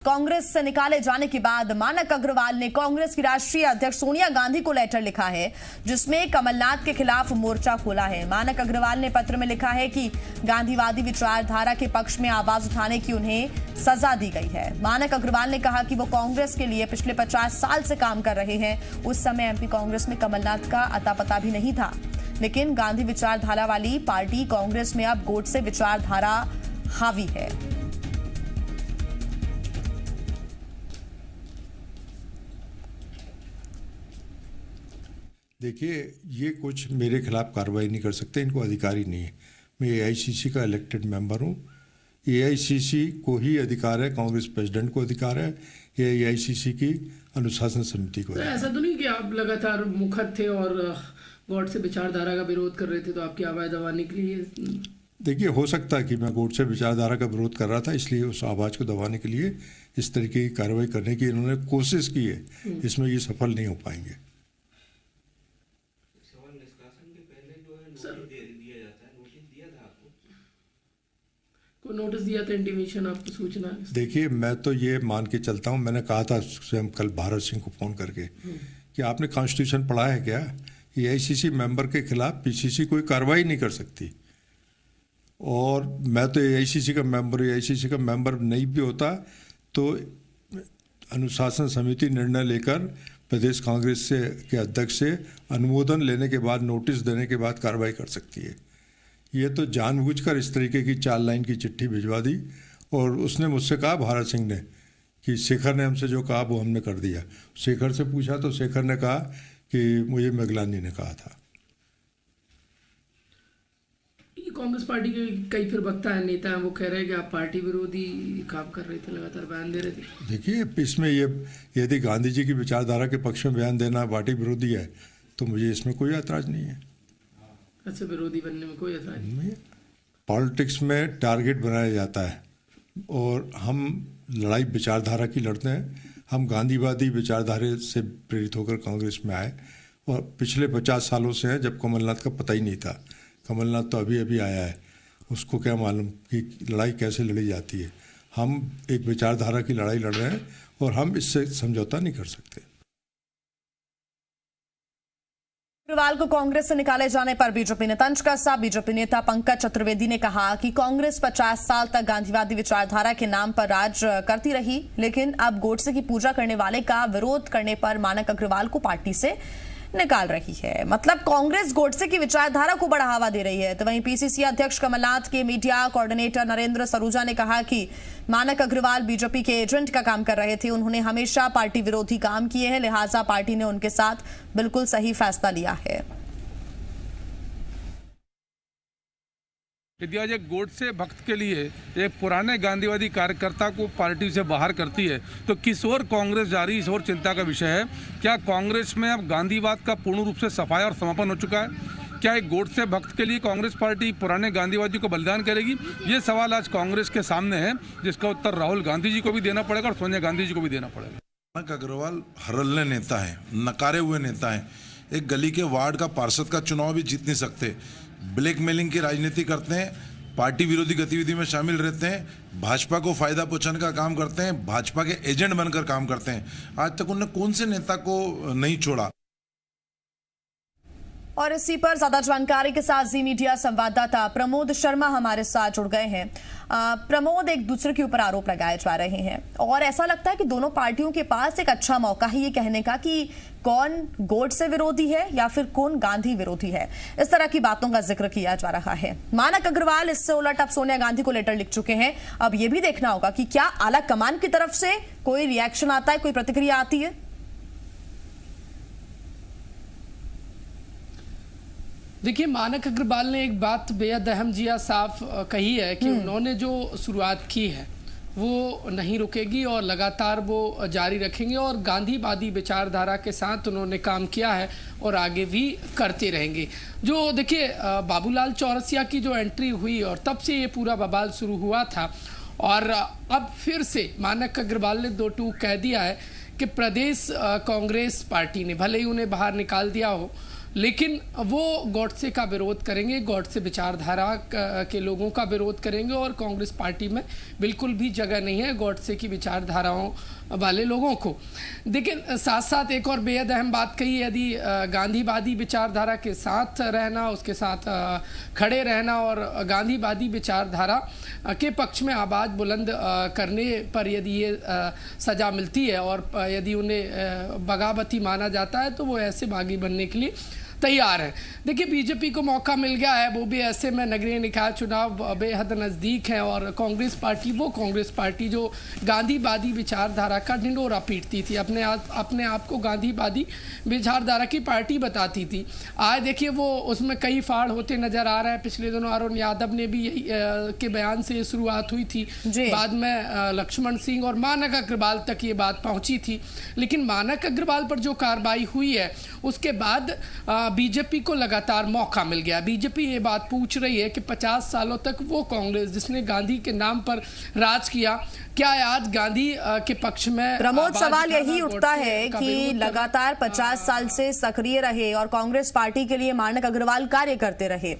कांग्रेस से निकाले जाने के बाद मानक अग्रवाल ने कांग्रेस की राष्ट्रीय अध्यक्ष सोनिया गांधी को लेटर लिखा है, जिसमें कमलनाथ के खिलाफ मोर्चा खोला है। मानक अग्रवाल ने पत्र में लिखा है कि गांधीवादी विचारधारा के पक्ष में आवाज उठाने की उन्हें सजा दी गई है। मानक अग्रवाल ने कहा कि वो कांग्रेस के लिए पिछले 50 साल से काम कर रहे हैं। उस समय एमपी कांग्रेस में कमलनाथ का अता पता भी नहीं था, लेकिन गांधी विचारधारा वाली पार्टी कांग्रेस में अब गोडसे विचारधारा हावी है। देखिए, ये कुछ मेरे खिलाफ कार्रवाई नहीं कर सकते, इनको अधिकार ही नहीं है। मैं एआईसीसी का इलेक्टेड मेंबर हूँ। एआईसीसी को ही अधिकार है, कांग्रेस प्रेसिडेंट को अधिकार है, ये एआईसीसी की अनुशासन समिति को। ऐसा तो नहीं कि आप लगातार मुखर थे और गॉडसे विचारधारा का विरोध कर रहे थे, तो आपकी आवाज़ दबाने के लिए? देखिए, हो सकता है कि मैं गॉडसे विचारधारा का विरोध कर रहा था, इसलिए उस आवाज़ को दबाने के लिए इस तरीके की कार्रवाई करने की इन्होंने कोशिश की है। इसमें ये सफल नहीं हो पाएंगे। को नोटिस दिया था, इंटीमेशन, आपको सूचना? देखिए, मैं तो ये मान के चलता हूँ, मैंने कहा था स्वयं कल भारत सिंह को फ़ोन करके कि आपने कॉन्स्टिट्यूशन पढ़ा है क्या? एआईसीसी मेंबर के खिलाफ पीसीसी कोई कार्रवाई नहीं कर सकती। और मैं तो एआईसीसी का मेंबर नहीं भी होता तो अनुशासन समिति निर्णय लेकर प्रदेश कांग्रेस से के अध्यक्ष से अनुमोदन लेने के बाद, नोटिस देने के बाद कार्रवाई कर सकती है। ये तो जानबूझकर इस तरीके की 4 लाइन की चिट्ठी भिजवा दी। और उसने मुझसे कहा, भारत सिंह ने, कि शेखर ने हमसे जो कहा वो हमने कर दिया। शेखर से पूछा तो शेखर ने कहा कि मुझे मेघलानी ने कहा था। ये कांग्रेस पार्टी के कई फिर वक्ता है, नेता हैं, वो कह रहे हैं कि आप पार्टी विरोधी काम कर रहे थे, लगातार बयान दे रहे थे। देखिए, इसमें ये यदि गांधी जी की विचारधारा के पक्ष में बयान देना पार्टी विरोधी है तो मुझे इसमें कोई ऐतराज़ नहीं है। अच्छा, विरोधी बनने में कोई ऐतराज़ नहीं? पॉलिटिक्स में टारगेट बनाया जाता है और हम लड़ाई विचारधारा की लड़ते हैं। हम गांधीवादी विचारधारा से प्रेरित होकर कांग्रेस में आए और पिछले 50 सालों से हैं, जब कमलनाथ का पता ही नहीं था। कमलनाथ तो अभी अभी आया है, उसको क्या मालूम कि लड़ाई कैसे लड़ी जाती है। हम एक विचारधारा की लड़ाई लड़ रहे हैं और हम इससे समझौता नहीं कर सकते। अग्रवाल को कांग्रेस से निकाले जाने पर बीजेपी ने तंज कसा। बीजेपी नेता पंकज चतुर्वेदी ने कहा कि कांग्रेस 50 साल तक गांधीवादी विचारधारा के नाम पर राज करती रही, लेकिन अब गोडसे की पूजा करने वाले का विरोध करने पर मानक अग्रवाल को पार्टी से निकाल रही है। मतलब कांग्रेस गोडसे की विचारधारा को बढ़ावा दे रही है। तो वहीं पीसीसी अध्यक्ष कमलनाथ के मीडिया कोऑर्डिनेटर नरेंद्र सरूजा ने कहा कि मानक अग्रवाल बीजेपी के एजेंट का काम कर रहे थे। उन्होंने हमेशा पार्टी विरोधी काम किए हैं, लिहाजा पार्टी ने उनके साथ बिल्कुल सही फैसला लिया है। यदि आज एक गोडसे भक्त के लिए एक पुराने गांधीवादी कार्यकर्ता को पार्टी से बाहर करती है तो किस ओर कांग्रेस जा रही, इस ओर चिंता का विषय है। क्या कांग्रेस में अब गांधीवाद का पूर्ण रूप से सफाया और समापन हो चुका है? क्या एक गोडसे भक्त के लिए कांग्रेस पार्टी पुराने गांधीवादी को बलिदान करेगी? ये सवाल आज कांग्रेस के सामने है, जिसका उत्तर राहुल गांधी जी को भी देना पड़ेगा और सोनिया गांधी जी को भी देना पड़ेगा। मानक अग्रवाल हरल्ले नेता है, नकारे हुए नेता है। एक गली के वार्ड का पार्षद का चुनाव भी जीत नहीं सकते। ब्लैकमेलिंग की राजनीति करते हैं, पार्टी विरोधी गतिविधि में शामिल रहते हैं, भाजपा को फायदा पहुंचाने का काम करते हैं, भाजपा के एजेंट बनकर काम करते हैं। आज तक उन्होंने कौन से नेता को नहीं छोड़ा। और इसी पर ज्यादा जानकारी के साथ जी मीडिया संवाददाता प्रमोद शर्मा हमारे साथ जुड़ गए हैं। प्रमोद, एक दूसरे के ऊपर आरोप लगाए जा रहे हैं और ऐसा लगता है कि दोनों पार्टियों के पास एक अच्छा मौका है ये कहने का कि कौन गोडसे विरोधी है या फिर कौन गांधी विरोधी है। इस तरह की बातों का जिक्र किया जा रहा है। मानक अग्रवाल इससे उलट अब सोनिया गांधी को लेटर लिख चुके हैं। अब यह भी देखना होगा कि क्या आला कमान की तरफ से कोई रिएक्शन आता है, कोई प्रतिक्रिया आती है। देखिए, मानक अग्रवाल ने एक बात बेहद अहम जिया साफ कही है कि उन्होंने जो शुरुआत की है वो नहीं रुकेगी और लगातार वो जारी रखेंगे और गांधीवादी विचारधारा के साथ उन्होंने काम किया है और आगे भी करते रहेंगे। जो देखिए, बाबूलाल चौरसिया की जो एंट्री हुई और तब से ये पूरा बवाल शुरू हुआ था और अब फिर से मानक अग्रवाल ने 2 टूक कह दिया है कि प्रदेश कांग्रेस पार्टी ने भले ही उन्हें बाहर निकाल दिया हो, लेकिन वो गॉडसे का विरोध करेंगे, गॉडसे विचारधारा के लोगों का विरोध करेंगे और कांग्रेस पार्टी में बिल्कुल भी जगह नहीं है गॉडसे की विचारधाराओं वाले लोगों को। लेकिन साथ साथ एक और बेहद अहम बात कही, यदि गांधीवादी विचारधारा के साथ रहना, उसके साथ खड़े रहना और गांधीवादी विचारधारा के पक्ष में आवाज़ बुलंद करने पर यदि ये सज़ा मिलती है और यदि उन्हें बगावती माना जाता है तो वो ऐसे बागी बनने के लिए तैयार है। देखिए बीजेपी को मौका मिल गया है, वो भी ऐसे में नगरीय निकाय चुनाव बेहद नज़दीक है और कांग्रेस पार्टी जो गांधीवादी विचारधारा का ढिंढोरा पीटती थी, अपने आप को गांधीवादी विचारधारा की पार्टी बताती थी, आज देखिए वो उसमें कई फाड़ होते नजर आ रहे हैं। पिछले दिनों अरुण यादव ने भी यही के बयान से शुरुआत हुई थी, बाद में लक्ष्मण सिंह और मानक अग्रवाल तक ये बात पहुंची थी, लेकिन मानक अग्रवाल पर जो कार्रवाई हुई है उसके बाद बीजेपी को लगातार मौका मिल गया। बीजेपी ये बात पूछ रही है कि 50 सालों तक वो कांग्रेस जिसने गांधी के नाम पर राज किया, क्या आज गांधी के पक्ष में? प्रमोद, सवाल यही उठता है कि लगातार 50 साल से सक्रिय रहे और कांग्रेस पार्टी के लिए मानक अग्रवाल कार्य करते रहे,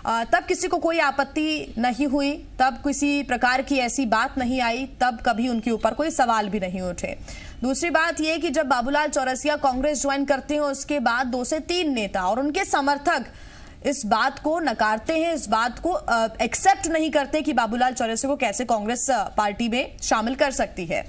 तब किसी को कोई आपत्ति नहीं हुई, तब किसी प्रकार की ऐसी बात नहीं आई, तब कभी उनके ऊपर कोई सवाल भी नहीं उठे। दूसरी बात यह कि जब बाबूलाल चौरसिया कांग्रेस ज्वाइन करते हैं उसके बाद 2 से 3 नेता और उनके समर्थक इस बात को नकारते हैं, इस बात को एक्सेप्ट नहीं करते कि बाबूलाल चौरसिया को कैसे कांग्रेस पार्टी में शामिल कर सकती है।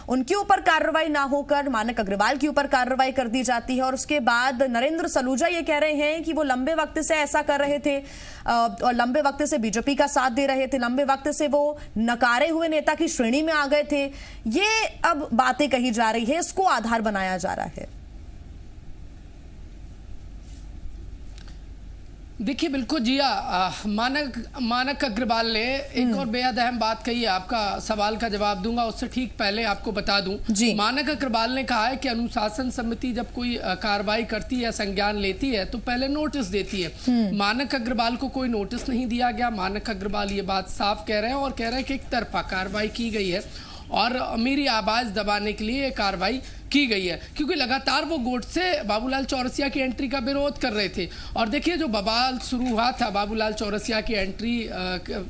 उनके ऊपर कार्रवाई ना होकर मानक अग्रवाल के ऊपर कार्रवाई कर दी जाती है और उसके बाद नरेंद्र सलूजा ये कह रहे हैं कि वो लंबे वक्त से ऐसा कर रहे थे और लंबे वक्त से बीजेपी का साथ दे रहे थे, लंबे वक्त से वो नकारे हुए नेता की श्रेणी में आ गए थे। ये अब बातें कही जा रही है, इसको आधार बनाया जा रहा है। देखिए बिल्कुल जिया, मानक अग्रवाल ने एक और बेहद अहम बात कही है, आपका सवाल का जवाब दूंगा उससे ठीक पहले आपको बता दूं, मानक अग्रवाल ने कहा है कि अनुशासन समिति जब कोई कार्रवाई करती है, संज्ञान लेती है तो पहले नोटिस देती है। मानक अग्रवाल को कोई नोटिस नहीं दिया गया। मानक अग्रवाल ये बात साफ कह रहे हैं और कह रहे हैं कि एक तरफा कार्रवाई की गई है और मेरी आवाज़ दबाने के लिए कार्रवाई की गई है, क्योंकि लगातार वो गोडसे बाबूलाल चौरसिया की एंट्री का विरोध कर रहे थे। और देखिए जो बवाल शुरू हुआ था बाबूलाल चौरसिया की एंट्री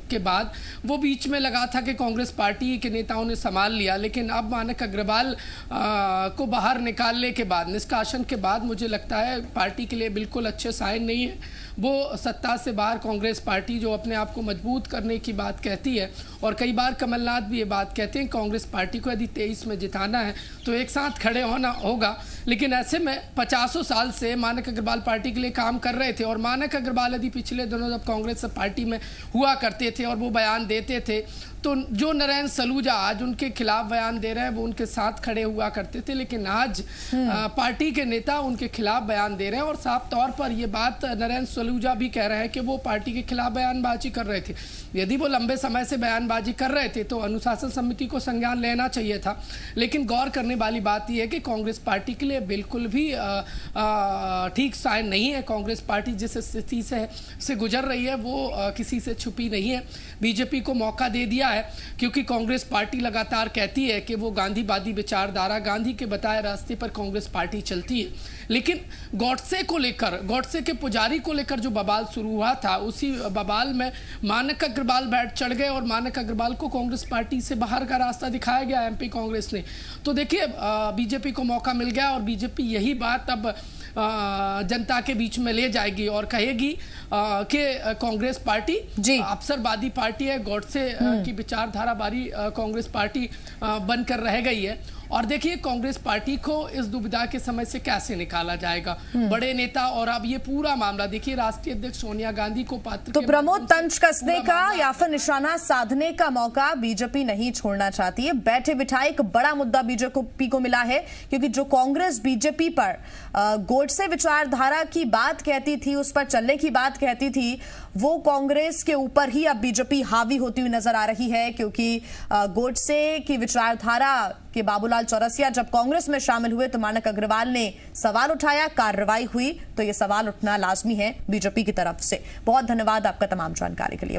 के बाद, वो बीच में लगा था कि कांग्रेस पार्टी के नेताओं ने संभाल लिया, लेकिन अब मानक अग्रवाल को बाहर निकालने के बाद, निष्कासन के बाद, मुझे लगता है पार्टी के लिए बिल्कुल अच्छे साइन नहीं है। वो सत्ता से बाहर कांग्रेस पार्टी जो अपने आप को मजबूत करने की बात कहती है, और कई बार कमलनाथ भी ये बात कहते हैं कांग्रेस पार्टी को यदि 23 में जिताना है तो एक साथ खड़े होना होगा, लेकिन ऐसे में 50 साल से मानक अग्रवाल पार्टी के लिए काम कर रहे थे और मानक अग्रवाल यदि पिछले दिनों जब कांग्रेस पार्टी में हुआ करते थे और वो बयान देते थे तो जो नरेंद्र सलूजा आज उनके खिलाफ बयान दे रहे हैं वो उनके साथ खड़े हुआ करते थे, लेकिन आज पार्टी के नेता उनके खिलाफ बयान दे रहे हैं और साफ तौर पर ये बात नरेंद्र सलूजा भी कह रहे हैं कि वो पार्टी के खिलाफ बयानबाजी कर रहे थे। यदि वो लंबे समय से बयानबाजी कर रहे थे तो अनुशासन समिति को संज्ञान लेना चाहिए था, लेकिन गौर करने वाली बात यह है कि कांग्रेस पार्टी के लिए बिल्कुल भी ठीक साइन नहीं है। कांग्रेस पार्टी जिस स्थिति से गुजर रही है वो किसी से छुपी नहीं है। बीजेपी को मौका दे दिया है क्योंकि कांग्रेस पार्टी लगातार कहती है कि वो गांधीवादी विचारधारा, गांधी के बताए रास्ते पर कांग्रेस पार्टी चलती है, लेकिन गॉडसे को लेकर, गॉडसे के पुजारी को लेकर जो बवाल शुरू हुआ था उसी बवाल में मानक अग्रवाल बैठ चढ़ गए और मानक अग्रवाल को कांग्रेस पार्टी से बाहर का रास्ता दिखाया गया एमपी कांग्रेस ने। तो देखिए बीजेपी को मौका मिल गया और बीजेपी यही बात अब जनता के बीच में ले जाएगी और कहेगी कि कांग्रेस पार्टी अवसरवादी पार्टी है, गॉडसे की विचारधारा वाली कांग्रेस पार्टी बनकर रह गई है। और देखिए कांग्रेस पार्टी को इस दुविधा के समय से कैसे निकाला जाएगा, बड़े नेता और अब ये पूरा मामला देखिए राष्ट्रीय अध्यक्ष सोनिया गांधी को पात्र तो प्रमोद तंज कसने का या फिर निशाना साधने का मौका बीजेपी नहीं छोड़ना चाहती है। बैठे बिठाए एक बड़ा मुद्दा बीजेपी को मिला है, क्योंकि जो कांग्रेस बीजेपी पर गोडसे विचारधारा की बात कहती थी, उस पर चलने की बात कहती थी, वो कांग्रेस के ऊपर ही अब बीजेपी हावी होती हुई नजर आ रही है, क्योंकि गोडसे की विचारधारा के बाबूलाल चौरसिया जब कांग्रेस में शामिल हुए तो मानक अग्रवाल ने सवाल उठाया, कार्रवाई हुई, तो ये सवाल उठना लाजमी है बीजेपी की तरफ से। बहुत धन्यवाद आपका तमाम जानकारी के लिए।